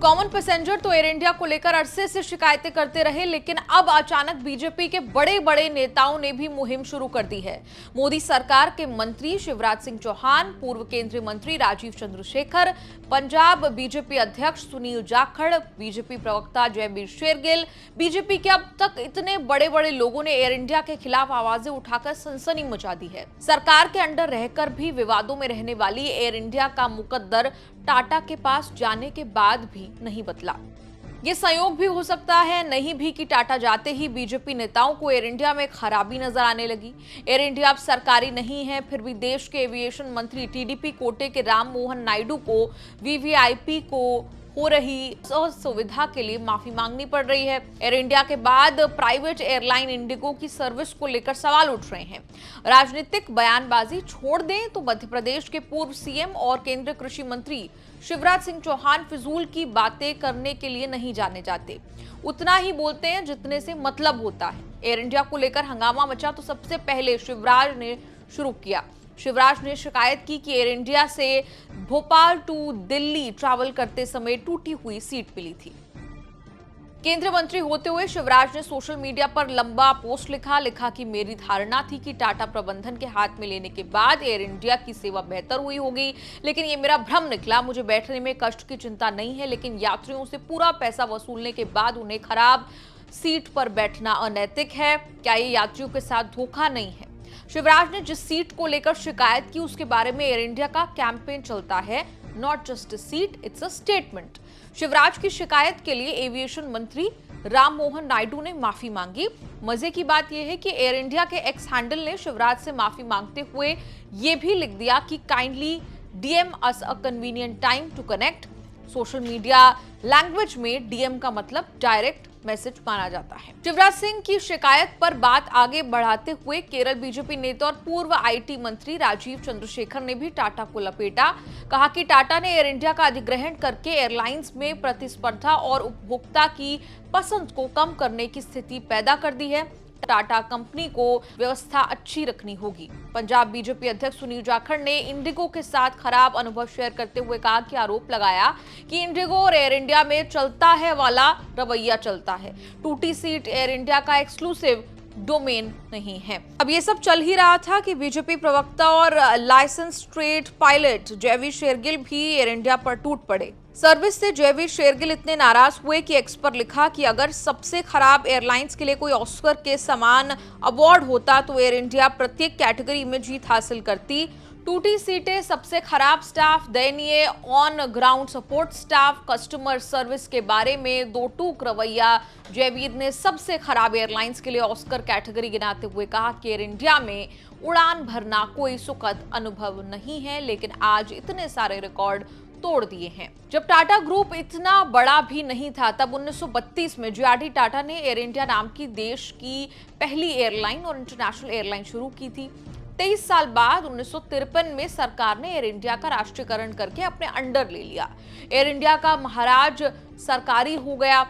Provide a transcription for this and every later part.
Common passenger तो air India को लेकर अरसे से शिकायतें करते रहे, लेकिन अब अचानक बीजेपी के बड़े बड़े नेताओं ने भी मुहिम शुरू कर दी है। मोदी सरकार के मंत्री शिवराज सिंह चौहान, पूर्व केंद्रीय मंत्री राजीव चंद्रशेखर, पंजाब बीजेपी अध्यक्ष सुनील जाखड़, बीजेपी प्रवक्ता जयवीर शेरगिल, बीजेपी के अब तक इतने बड़े बड़े लोगों ने एयर इंडिया के खिलाफ आवाजें उठाकर सनसनी मचा दी है। सरकार के अंडर रहकर भी विवादों में रहने वाली एयर इंडिया का मुकद्दर टाटा के पास जाने के बाद भी नहीं बदला। ये संयोग भी हो सकता है, नहीं भी, कि टाटा जाते ही बीजेपी नेताओं को एयर इंडिया में खराबी नजर आने लगी। एयर इंडिया अब सरकारी नहीं है, फिर भी देश के एविएशन मंत्री टीडीपी कोटे के राम मोहन नायडू को वीवीआईपी को हो रही असुविधा के लिए माफी मांगनी पड़ रही है। एयर इंडिया के बाद प्राइवेट एयरलाइन इंडिगो की सर्विस को लेकर सवाल उठ रहे हैं। राजनीतिक बयानबाजी छोड़ दें तो मध्य प्रदेश के पूर्व सीएम और केंद्रीय कृषि मंत्री शिवराज सिंह चौहान फिजूल की बातें करने के लिए नहीं जाने जाते, उतना ही बोलते हैं जितने से मतलब होता है। एयर इंडिया को लेकर हंगामा मचा तो सबसे पहले शिवराज ने शुरू किया। शिवराज ने शिकायत की कि एयर इंडिया से भोपाल टू दिल्ली ट्रैवल करते समय टूटी हुई सीट मिली थी। केंद्रीय मंत्री होते हुए शिवराज ने सोशल मीडिया पर लंबा पोस्ट लिखा कि मेरी धारणा थी कि टाटा प्रबंधन के हाथ में लेने के बाद एयर इंडिया की सेवा बेहतर हुई होगी, लेकिन ये मेरा भ्रम निकला। मुझे बैठने में कष्ट की चिंता नहीं है, लेकिन यात्रियों से पूरा पैसा वसूलने के बाद उन्हें खराब सीट पर बैठना अनैतिक है। क्या ये यात्रियों के साथ धोखा नहीं है? शिवराज ने जिस सीट को लेकर शिकायत की उसके बारे में एयर इंडिया का कैंपेन चलता है, not just a seat, it's a statement. Shivraj की शिकायत के लिए एविएशन मंत्री राम मोहन नायडू ने माफी मांगी। मजे की बात यह है कि एयर इंडिया के एक्स हैंडल ने शिवराज से माफी मांगते हुए यह भी लिख दिया कि kindly DM us a convenient time to connect. Social media language में डीएम का मतलब डायरेक्ट मैसेज माना जाता है। शिवराज सिंह की शिकायत पर बात आगे बढ़ाते हुए केरल बीजेपी नेता और पूर्व आईटी मंत्री राजीव चंद्रशेखर ने भी टाटा को लपेटा। कहा कि टाटा ने एयर इंडिया का अधिग्रहण करके एयरलाइंस में प्रतिस्पर्धा और उपभोक्ता की पसंद को कम करने की स्थिति पैदा कर दी है। टाटा कंपनी को व्यवस्था अच्छी रखनी होगी। पंजाब बीजेपी अध्यक्ष सुनील जाखड़ ने इंडिगो के साथ खराब अनुभव शेयर करते हुए कहा कि आरोप लगाया कि इंडिगो और एयर इंडिया में चलता है वाला रवैया चलता है। टूटी सीट एयर इंडिया का एक्सक्लूसिव डोमेन नहीं है। अब ये सब चल ही रहा था कि बीजेपी प्रवक्ता और licence trade pilot Jaiveer Shergill भी एयर इंडिया पर टूट पड़े। सर्विस से जयवीर शेरगिल इतने नाराज हुए कि एक्स पर लिखा कि अगर सबसे खराब एयरलाइंस के लिए कोई ऑस्कर के समान अवार्ड होता तो एयर इंडिया प्रत्येक कैटेगरी में जीत हासिल करती। टूटी सीटें, सबसे खराब स्टाफ, दयनीय on ground support staff, customer service के बारे में दो टूक रवैया। जयवीर ने सबसे खराब एयरलाइंस के लिए ऑस्कर कैटेगरी गिनाते हुए कहा कि एयर इंडिया में उड़ान भरना कोई सुखद अनुभव नहीं है, लेकिन आज इतने सारे रिकॉर्ड तोड़ दिए हैं। जब टाटा ग्रुप इतना बड़ा भी नहीं था, तब 1932 में जे.आर.डी. टाटा ने एयर इंडिया नाम की देश की पहली एयरलाइन और इंटरनेशनल एयरलाइन शुरू की थी। 23 साल बाद 1953 में सरकार ने एयर इंडिया का राष्ट्रीयकरण करके अपने अंडर ले लिया। एयर इंडिया का महाराज सरकारी हो गया।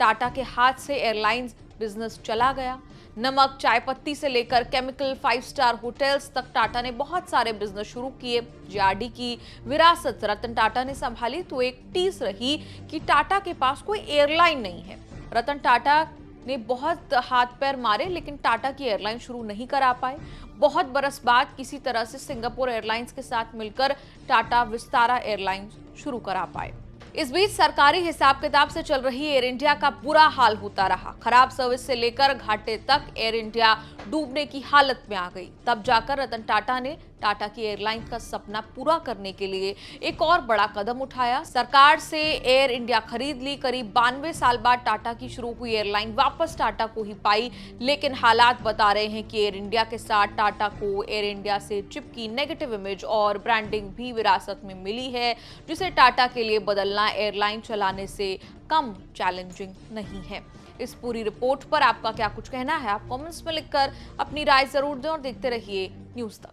टाटा के हाथ से एयरलाइंस बिजनेस चला गया। नमक, चाय पत्ती से लेकर केमिकल, 5 स्टार होटल्स तक टाटा ने बहुत सारे बिजनेस शुरू किए। जे.आर.डी. की विरासत रतन टाटा ने संभाली तो एक टीस रही कि टाटा के पास कोई एयरलाइन नहीं है। रतन टाटा ने बहुत हाथ पैर मारे, लेकिन टाटा की एयरलाइन शुरू नहीं करा पाए। बहुत बरस बाद किसी तरह से सिंगापुर एयरलाइंस के साथ मिलकर टाटा विस्तारा एयरलाइंस शुरू करा पाए। इस बीच सरकारी हिसाब किताब से चल रही एयर इंडिया का बुरा हाल होता रहा। खराब सर्विस से लेकर घाटे तक एयर इंडिया डूबने की हालत में आ गई। तब जाकर रतन टाटा ने टाटा की एयरलाइन का सपना पूरा करने के लिए एक और बड़ा कदम उठाया। सरकार से एयर इंडिया खरीद ली। करीब 92 साल बाद टाटा की शुरू हुई एयरलाइन वापस टाटा को ही पाई, लेकिन हालात बता रहे हैं कि एयर इंडिया के साथ टाटा को एयर इंडिया से चिपकी नेगेटिव इमेज और ब्रांडिंग भी विरासत में मिली है, जिसे टाटा के लिए बदलना एयरलाइन चलाने से कम चैलेंजिंग नहीं है। इस पूरी रिपोर्ट पर आपका क्या कुछ कहना है? आप कमेंट्स में लिखकर अपनी राय जरूर दें और देखते रहिए न्यूज़ तक।